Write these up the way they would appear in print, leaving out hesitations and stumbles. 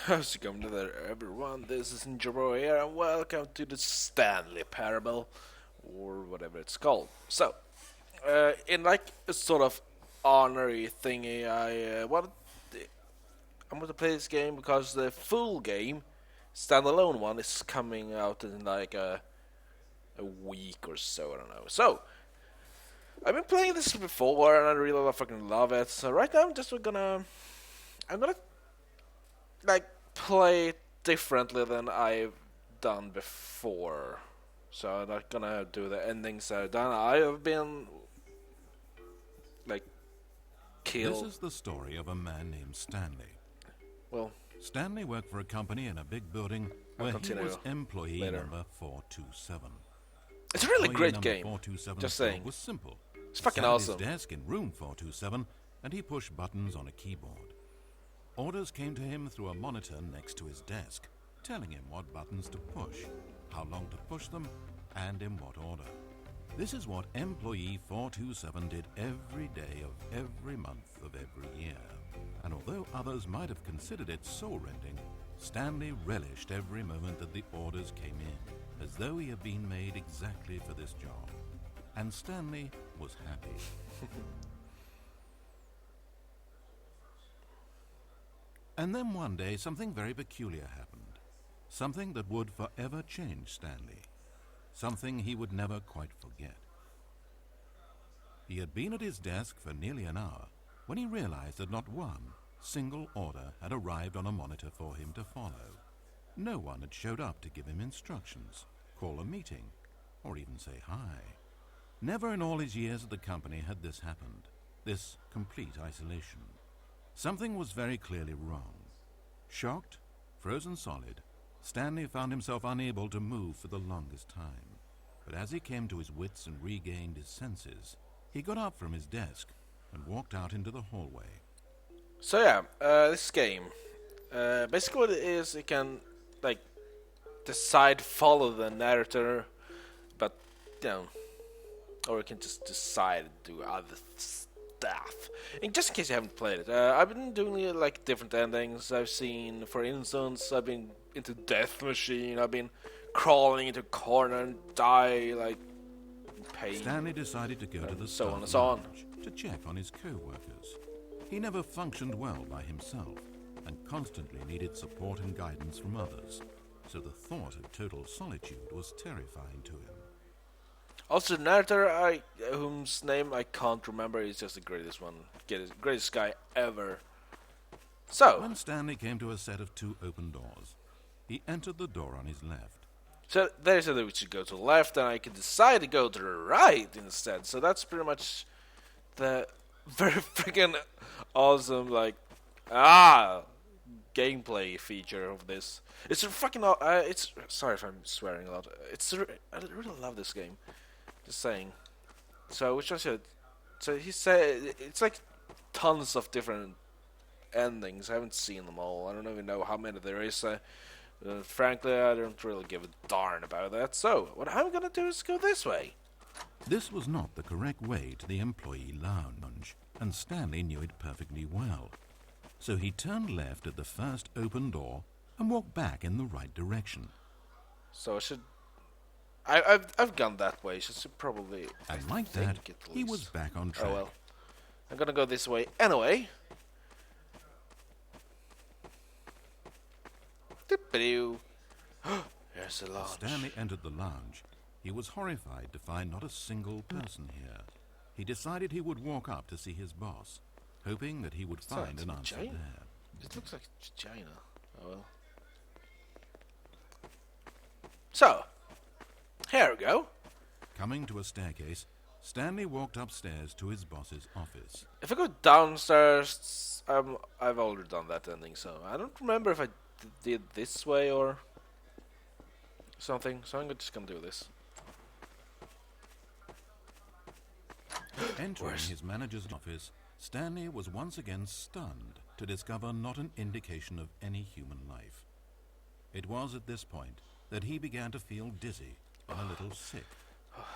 How's it going there, everyone? This is Ninja here, and welcome to the Stanley Parable, or whatever it's called. So, in like a sort of honorary thingy, I'm going to play this game because the full game, standalone one, is coming out in like a week or so. I don't know. So, I've been playing this before, and I really fucking love it. So right now, I'm gonna like play it differently than I've done before. So I'm not gonna do the endings I've done. I have been like This killed. is the story of a man named Stanley. Well, Stanley worked for a company in a big building I'll where he continue was employee later. number 427. It's a really Employee great number game. 427's Just job saying, was simple. it's He fucking sat at awesome. his desk in room 427 and he pushed buttons on a keyboard. Orders came to him through a monitor next to his desk, telling him what buttons to push, how long to push them, and in what order. This is what employee 427 did every day of every month of every year. And although others might have considered it soul-rending, Stanley relished every moment that the orders came in, as though he had been made exactly for this job. And Stanley was happy. And then one day something very peculiar happened. Something that would forever change Stanley. Something he would never quite forget. He had been at his desk for nearly an hour when he realized that not one single order had arrived on a monitor for him to follow. No one had showed up to give him instructions, call a meeting, or even say hi. Never in all his years at the company had this happened, this complete isolation. Something was very clearly wrong. Shocked, frozen solid, Stanley found himself unable to move for the longest time. But as he came to his wits and regained his senses, he got up from his desk and walked out into the hallway. So yeah, this game, basically what it is, you can like decide follow the narrator, but you know, or you can just decide to do other stuff. And just in case you haven't played it, I've been doing like different endings. I've seen, for instance, I've been into Death Machine. I've been crawling into a corner and die like in pain. Stanley decided to go to the so on staff and so on. lounge to check on his co-workers. He never functioned well by himself and constantly needed support and guidance from others, so the thought of total solitude was terrifying to him. Also, the narrator, whose name I can't remember, is just the greatest guy ever. So, When Stanley came to a set of two open doors, he entered the door on his left. they said that we should go to the left, and I could decide to go to the right instead. So that's pretty much the very freaking awesome, gameplay feature of this. It's a fucking, it's, sorry if I'm swearing a lot. I really love this game. Just saying. So, which I said, so he said, it's like tons of different endings. I haven't seen them all. I don't even know how many there is. Frankly, I don't really give a darn about that. So, what I'm gonna do is go this way. This was not the correct way to the employee lounge, and Stanley knew it perfectly well. So he turned left at the first open door and walked back in the right direction. So I should. I've gone that way. So should probably. And I like think that, at he was least. back on track. Oh well. I'm gonna go this way anyway. Doop-a-doo. Here's the As launch. Stanley entered the lounge, he was horrified to find not a single person here. He decided he would walk up to see his boss, hoping that he would find an answer China? there. It looks like China. Oh well. So, here we go. Coming to a staircase, Stanley walked upstairs to his boss's office. If I go downstairs, I've already done that ending, so I don't remember if I did this way or something. So I'm just gonna do this. Entering Worse. his manager's office, Stanley was once again stunned to discover not an indication of any human life. It was at this point that he began to feel dizzy and a little sick,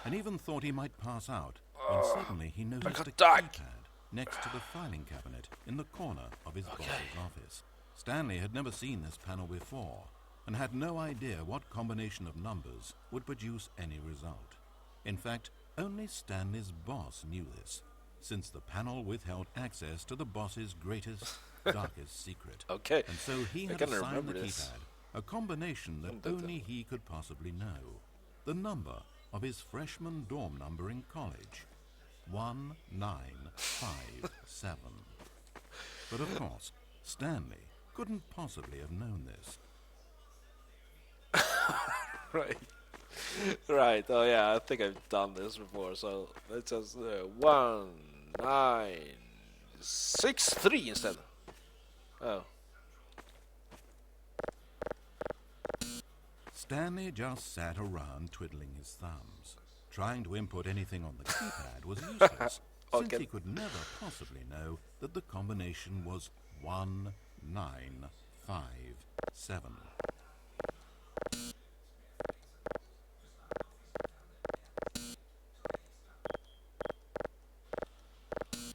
and even thought he might pass out when suddenly he noticed got a dark. keypad next to the filing cabinet in the corner of his boss's office. Stanley had never seen this panel before and had no idea what combination of numbers would produce any result. In fact, only Stanley's boss knew this, since the panel withheld access to the boss's greatest, darkest secret. Okay. And so he had assigned the keypad a combination that only he could possibly know. The number of his freshman dorm number in college. 1957. But of course, Stanley couldn't possibly have known this. Right. Right. Oh yeah, I think I've done this before. So let's just 1963 instead. Oh. Stanley just sat around twiddling his thumbs. Trying to input anything on the keypad was useless, since he could never possibly know that the combination was 1957.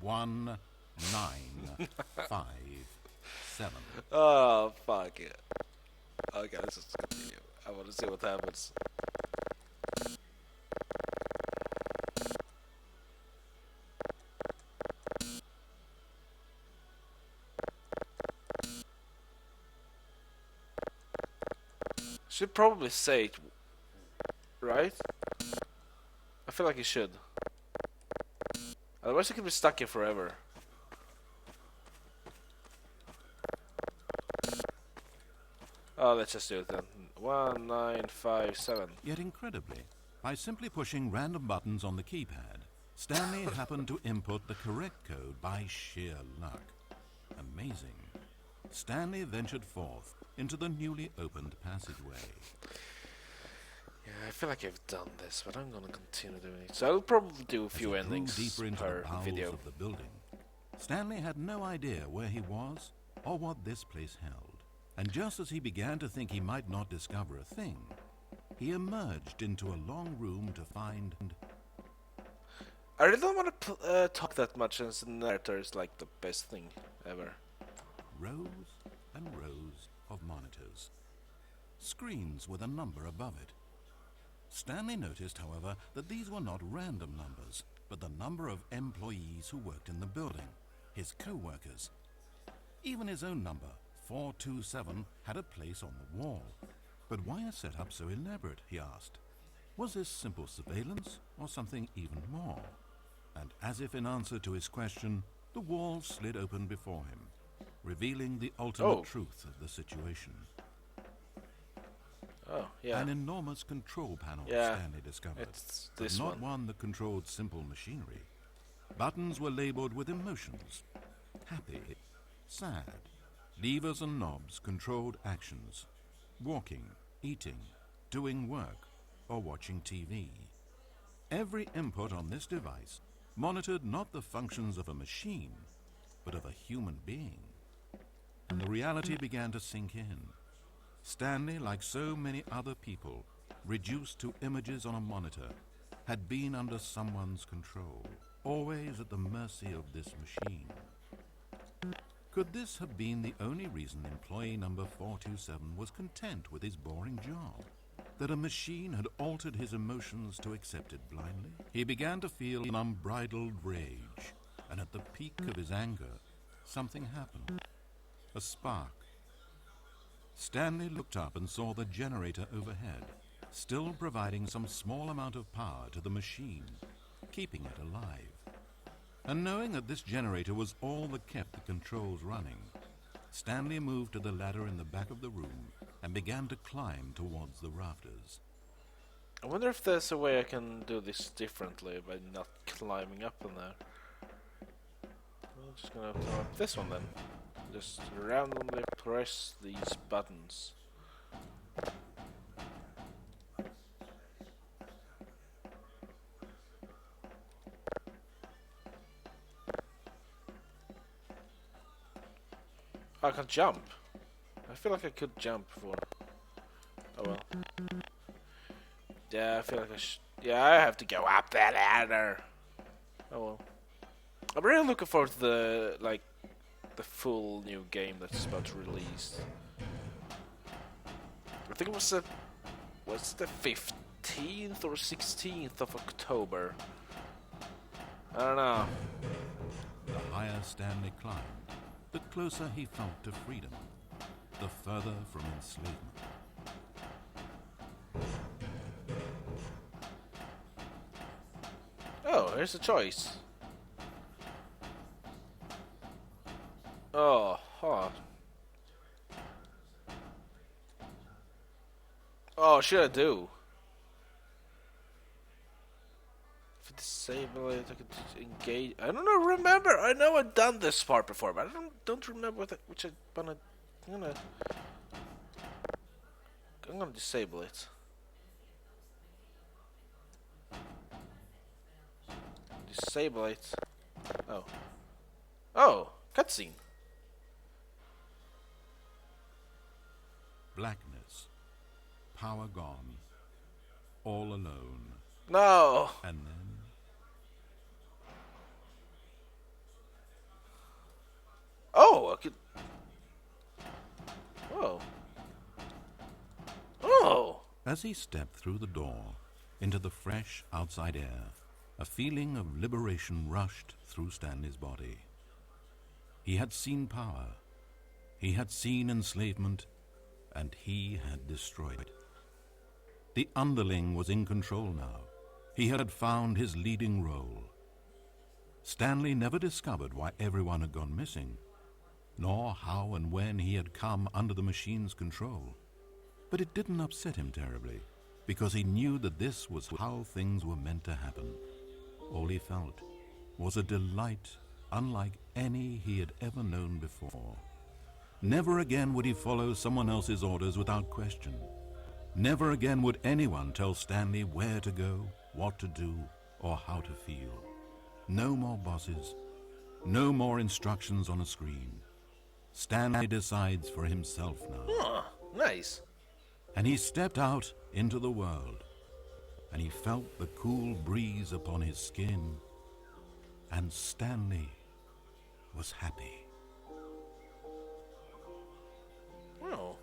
One, 957. Oh fuck it. Okay, let's just continue. I want to see what happens. Should probably say it, right? I feel like it should. Otherwise, it could be stuck here forever. Oh, let's just do it then. 1957. Yet incredibly, by simply pushing random buttons on the keypad, Stanley happened to input the correct code by sheer luck. Amazing. Stanley ventured forth into the newly opened passageway. Yeah, I feel like I've done this, but I'm gonna continue doing it. So I'll probably do a few endings deeper into per the bowels video. of the building. Stanley had no idea where he was or what this place held. And just as he began to think he might not discover a thing, he emerged into a long room to find... I really don't want to talk that much, since the narrator is like the best thing ever. rows and rows of monitors. Screens with a number above it. Stanley noticed, however, that these were not random numbers, but the number of employees who worked in the building, his co-workers. Even his own number, 427, had a place on the wall. But why a setup so elaborate, he asked. Was this simple surveillance or something even more? And as if in answer to his question, the wall slid open before him, revealing the ultimate truth of the situation. Oh, yeah. An enormous control panel, Yeah, Stanley discovered. it's But this not one. one that controlled simple machinery. Buttons were labeled with emotions. Happy, sad. Levers and knobs controlled actions. Walking, eating, doing work, or watching TV. Every input on this device monitored not the functions of a machine, but of a human being. And the reality began to sink in. Stanley, like so many other people, reduced to images on a monitor, had been under someone's control, always at the mercy of this machine. Could this have been the only reason employee number 427 was content with his boring job? That a machine had altered his emotions to accept it blindly? He began to feel an unbridled rage, and at the peak of his anger, something happened. A spark. Stanley looked up and saw the generator overhead, still providing some small amount of power to the machine, keeping it alive. And knowing that this generator was all that kept the controls running, Stanley moved to the ladder in the back of the room and began to climb towards the rafters. I wonder if there's a way I can do this differently by not climbing up on there. I'm just gonna throw up this one then. Just randomly press these buttons. I can jump. I feel like I could jump before. Oh well. Yeah, I feel like yeah, I have to go up that ladder. Oh well. I'm really looking forward to the the full new game that's about to release. I think it was the 15th or 16th of October. I don't know. The higher Stanley climbed, the closer he felt to freedom, the further from enslavement. Oh, here's a choice. Oh, huh. Oh, should I do? If I disable it, I can engage. I don't know. Remember, I know I've done this part before, but I don't remember which I'm gonna disable it. Disable it. Oh, cutscene. Blackness, power gone, all alone, No. and then Oh, I could. Oh. Oh. as he stepped through the door into the fresh outside air, a feeling of liberation rushed through Stanley's body. He had seen power, he had seen enslavement, and he had destroyed it. The underling was in control now. He had found his leading role. Stanley never discovered why everyone had gone missing, nor how and when he had come under the machine's control. But it didn't upset him terribly, because he knew that this was how things were meant to happen. All he felt was a delight unlike any he had ever known before. Never again would he follow someone else's orders without question. Never again would anyone tell Stanley where to go, what to do, or how to feel. No more bosses, no more instructions on a screen. Stanley decides for himself now. Oh, nice. And he stepped out into the world, and he felt the cool breeze upon his skin, and Stanley was happy. Oh.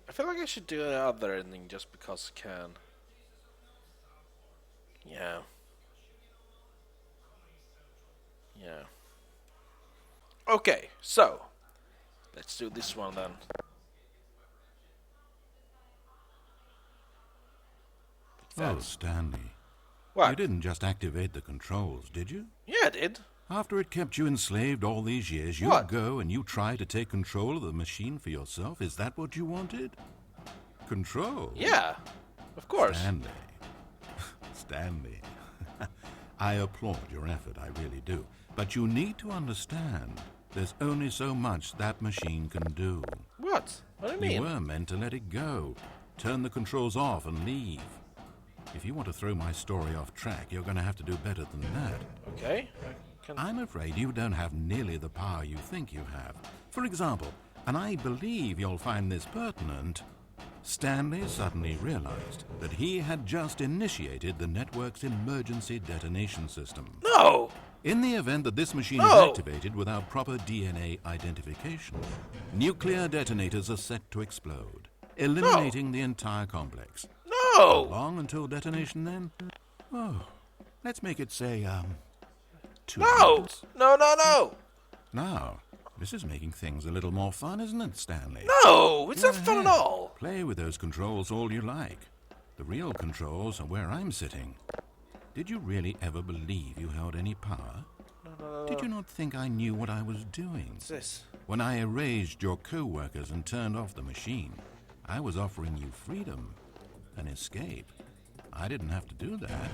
I feel like I should do another ending just because I can. Yeah. Yeah. Okay, so let's do this one then. Oh, Stanley. What? You didn't just activate the controls, did you? Yeah, I did. After it kept you enslaved all these years, you What? go and you try to take control of the machine for yourself? Is that what you wanted? Control? Yeah, of course. Stanley. Stanley. I applaud your effort, I really do. But you need to understand, there's only so much that machine can do. What? What do you You mean? were meant to let it go, turn the controls off and leave. If you want to throw my story off track, you're going to have to do better than that. Okay, I can... I'm afraid you don't have nearly the power you think you have. For example, and I believe you'll find this pertinent, Stanley suddenly realized that he had just initiated the network's emergency detonation system. No! In the event that this machine No! is activated without proper DNA identification, nuclear detonators are set to explode, eliminating the entire complex. No! Long until detonation then? Oh, let's make it say, 2 No! minutes. No! Now, this is making things a little more fun, isn't it, Stanley? No! It's not Go fun at ahead. all! Play with those controls all you like. The real controls are where I'm sitting. Did you really ever believe you held any power? No. Did you not think I knew what I was doing? What's this? When I erased your co-workers and turned off the machine, I was offering you freedom, an escape. I didn't have to do that.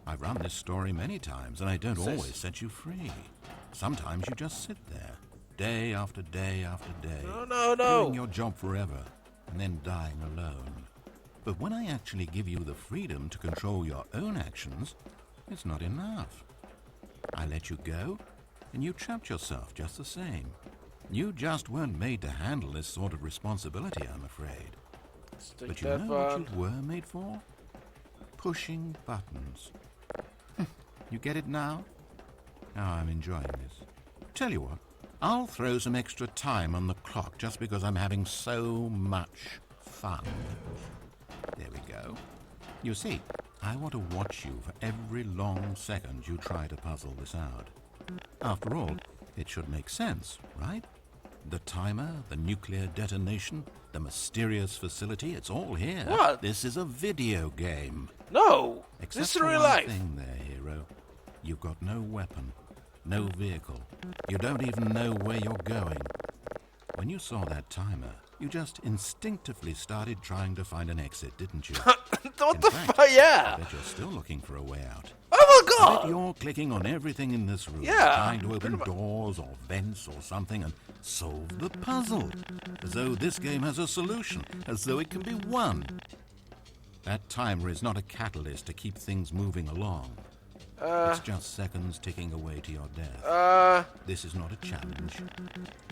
I've run this story many times, and I don't What's this? always set you free. Sometimes you just sit there, day after day after day, No! doing your job forever, and then dying alone. But when I actually give you the freedom to control your own actions, it's not enough. I let you go, and you trapped yourself just the same. You just weren't made to handle this sort of responsibility, I'm afraid. Stick But you that know what one. you were made for? Pushing buttons. You get it now? how I'm enjoying this. Tell you what, I'll throw some extra time on the clock just because I'm having so much fun. There we go. You see, I want to watch you for every long second you try to puzzle this out. After all, it should make sense, right? The timer, the nuclear detonation, the mysterious facility, it's all here. What? This is a video game. No! Except This is for real one life! thing there, hero. You've got no weapon, no vehicle. You don't even know where you're going. When you saw that timer, you just instinctively started trying to find an exit, didn't you? What the fuck? Yeah! I bet you're still looking for a way out. Oh my I bet god! you're clicking on everything in this room, Yeah, trying to open doors or vents or something and solve the puzzle. As though this game has a solution, as though it can be won. That timer is not a catalyst to keep things moving along. It's just seconds ticking away to your death. This is not a challenge.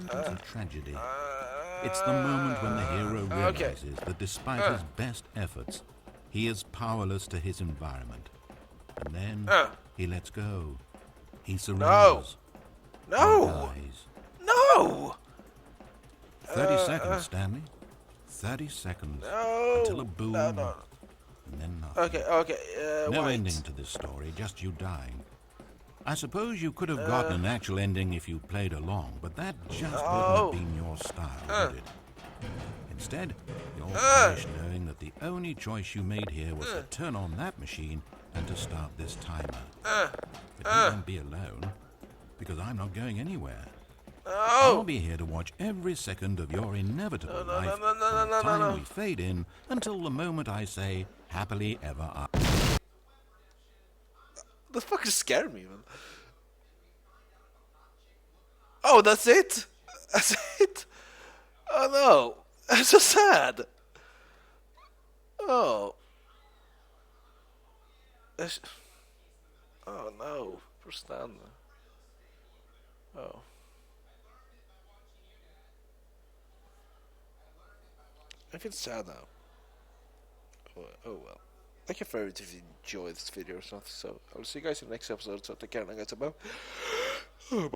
It's a tragedy. It's the moment when the hero realizes that despite his best efforts, he is powerless to his environment. And then he lets go. He surrenders. No! He dies. No! 30 seconds, Stanley. 30 seconds. No! Until a boom. No. And then nothing. Okay, No wait. ending to this story, just you dying. I suppose you could have gotten an actual ending if you played along, but that just wouldn't have been your style, would it? Instead, you're finished knowing that the only choice you made here was to turn on that machine and to start this timer. But you won't be alone, because I'm not going anywhere. I'll be here to watch every second of your inevitable life from the time we fade in until the moment I say, happily ever after. The fuck scared me, man. Oh, that's it? That's it? Oh no. That's so sad. Oh. Oh no. For Stanley. Oh. I feel sad now. Oh well. Like your favorite if you enjoyed this video or something. So I'll see you guys in the next episode. So take care and guys about.